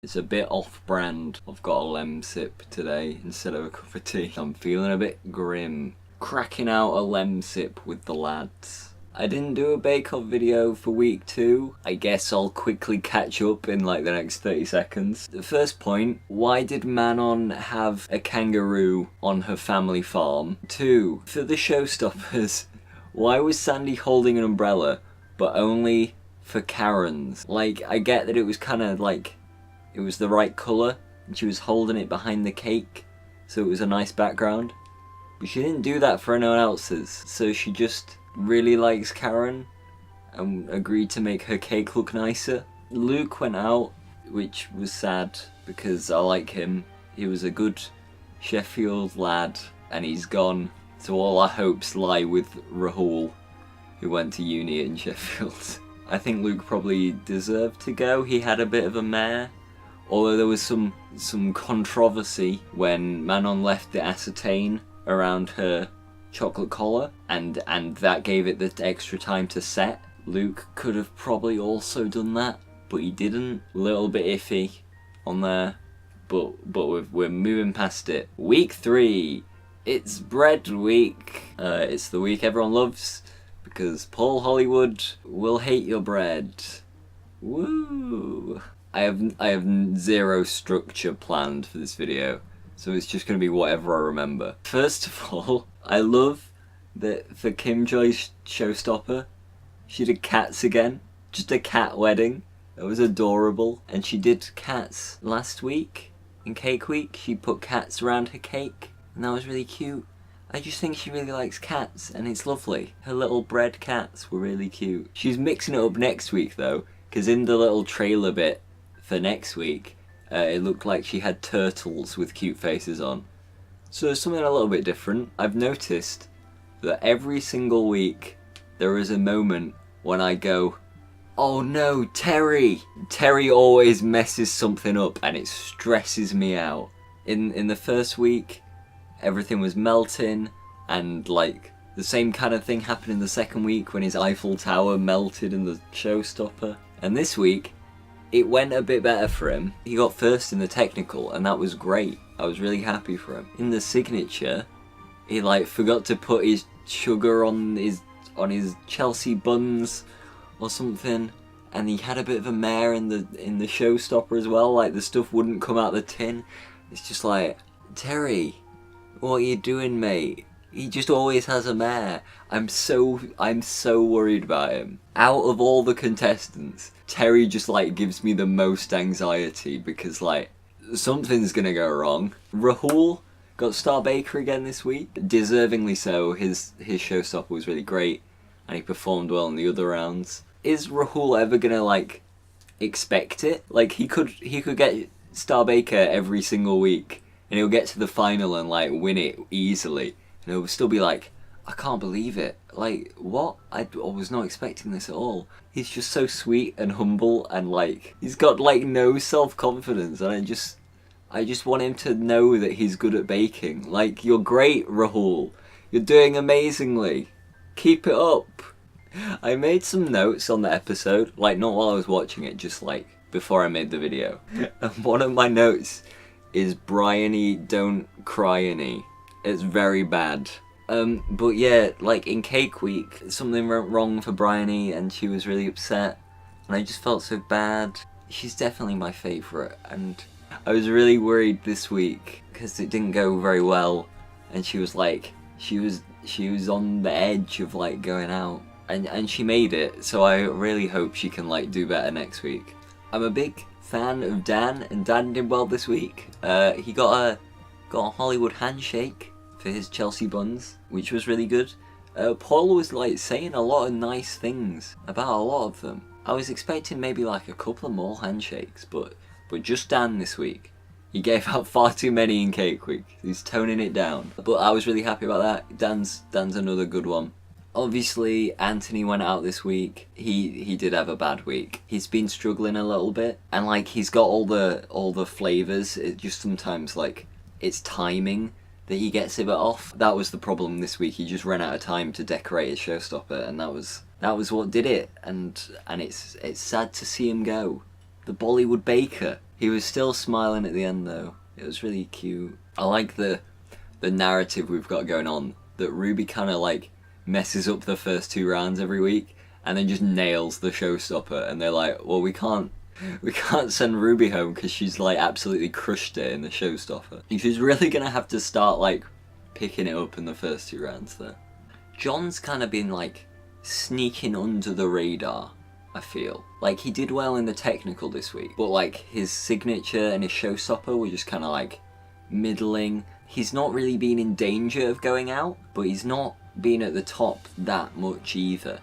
It's a bit off-brand. I've got a lemsip today instead of a cup of tea. I'm feeling a bit grim. Cracking out a lemsip with the lads. I didn't do a bake-off video for week 2. I guess I'll quickly catch up in like the next 30 seconds. The first point, why did Manon have a kangaroo on her family farm? 2, for the showstoppers, why was Sandy holding an umbrella, but only for Karen's? Like, I get that it was kind of like, it was the right colour, and she was holding it behind the cake, so it was a nice background. But she didn't do that for anyone else's, so she just really likes Karen and agreed to make her cake look nicer. Luke went out, which was sad because I like him. He was a good Sheffield lad and he's gone. So all our hopes lie with Rahul, who went to uni in Sheffield. I think Luke probably deserved to go. He had a bit of a mare. Although there was some controversy when Manon left the ascertain around her chocolate collar, and that gave it the extra time to set. Luke could have probably also done that, but he didn't. A little bit iffy on there, but we're moving past it. Week 3, it's bread week. It's the week everyone loves because Paul Hollywood will hate your bread. Woo! I have zero structure planned for this video, so it's just going to be whatever I remember. First of all, I love that for Kim Joy's showstopper, she did cats again. Just a cat wedding. That was adorable. And she did cats last week. In Cake Week, she put cats around her cake. And that was really cute. I just think she really likes cats, and it's lovely. Her little bread cats were really cute. She's mixing it up next week though, because in the little trailer bit for next week, it looked like she had turtles with cute faces on. So something a little bit different. I've noticed that every single week there is a moment when I go, oh no, Terry! Terry always messes something up and it stresses me out. In the first week, everything was melting, and like the same kind of thing happened in the second week when his Eiffel Tower melted in the showstopper. And this week, it went a bit better for him. He got first in the technical and that was great. I was really happy for him. In the signature, he like forgot to put his sugar on his Chelsea buns or something, and he had a bit of a mare in the showstopper as well. Like the stuff wouldn't come out the tin. It's just like, Terry, what are you doing, mate? He just always has a mare. I'm so worried about him. Out of all the contestants, Terry just like gives me the most anxiety because like something's gonna go wrong. Rahul got Star Baker again this week. Deservingly so. His showstopper was really great and he performed well in the other rounds. Is Rahul ever gonna like expect it? Like he could get Star Baker every single week and he'll get to the final and like win it easily. And he'll still be like, I can't believe it. Like, what? I was not expecting this at all. He's just so sweet and humble and like, he's got like no self-confidence, and I just want him to know that he's good at baking. Like, you're great, Rahul. You're doing amazingly. Keep it up. I made some notes on the episode, like not while I was watching it, just like before I made the video. And one of my notes is Bryony don't cry-any. It's very bad. But yeah, like in Cake Week, something went wrong for Bryony and she was really upset. And I just felt so bad. She's definitely my favourite. And I was really worried this week because it didn't go very well. And she was like, she was on the edge of like going out. And she made it. So I really hope she can like do better next week. I'm a big fan of Dan, and Dan did well this week. He got a Hollywood handshake for his Chelsea buns, which was really good. Paul was like saying a lot of nice things about a lot of them. I was expecting maybe like a couple more handshakes, but just Dan this week. He gave out far too many in Cake Week. He's toning it down. But I was really happy about that. Dan's another good one. Obviously, Anthony went out this week. He did have a bad week. He's been struggling a little bit, and like he's got all the flavors. It just sometimes like it's timing that he gets a bit off. That was the problem this week. He just ran out of time to decorate his showstopper, and that was what did it. And it's sad to see him go. The Bollywood baker. He was still smiling at the end though. It was really cute. I like the narrative we've got going on, that Ruby kind of like messes up the first 2 rounds every week and then just nails the showstopper, and they're like, well, we can't send Ruby home because she's like absolutely crushed it in the showstopper. She's really gonna have to start like picking it up in the first 2 rounds though. John's kind of been like sneaking under the radar, I feel. Like he did well in the technical this week, but like his signature and his showstopper were just kind of like middling. He's not really been in danger of going out, but he's not been at the top that much either.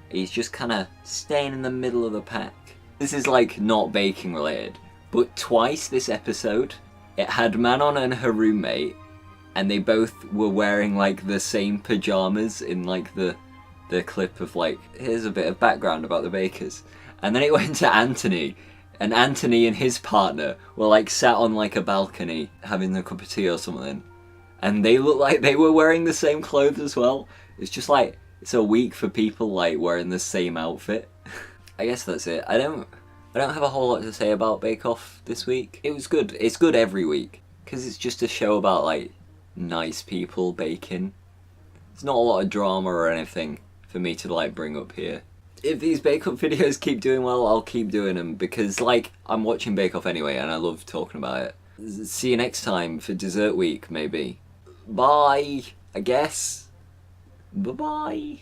He's just kind of staying in the middle of the pack. This is like not baking related, but twice this episode, it had Manon and her roommate, and they both were wearing like the same pajamas in like the clip of like, here's a bit of background about the bakers. And then it went to Anthony, and Anthony and his partner were like sat on like a balcony having a cup of tea or something, and they looked like they were wearing the same clothes as well. It's just like, it's a week for people like wearing the same outfit. I guess that's it. I don't have a whole lot to say about Bake Off this week. It was good. It's good every week because it's just a show about like nice people baking. It's not a lot of drama or anything for me to like bring up here. If these Bake Off videos keep doing well, I'll keep doing them because like I'm watching Bake Off anyway and I love talking about it. See you next time for dessert week maybe. Bye, I guess. Bye-bye.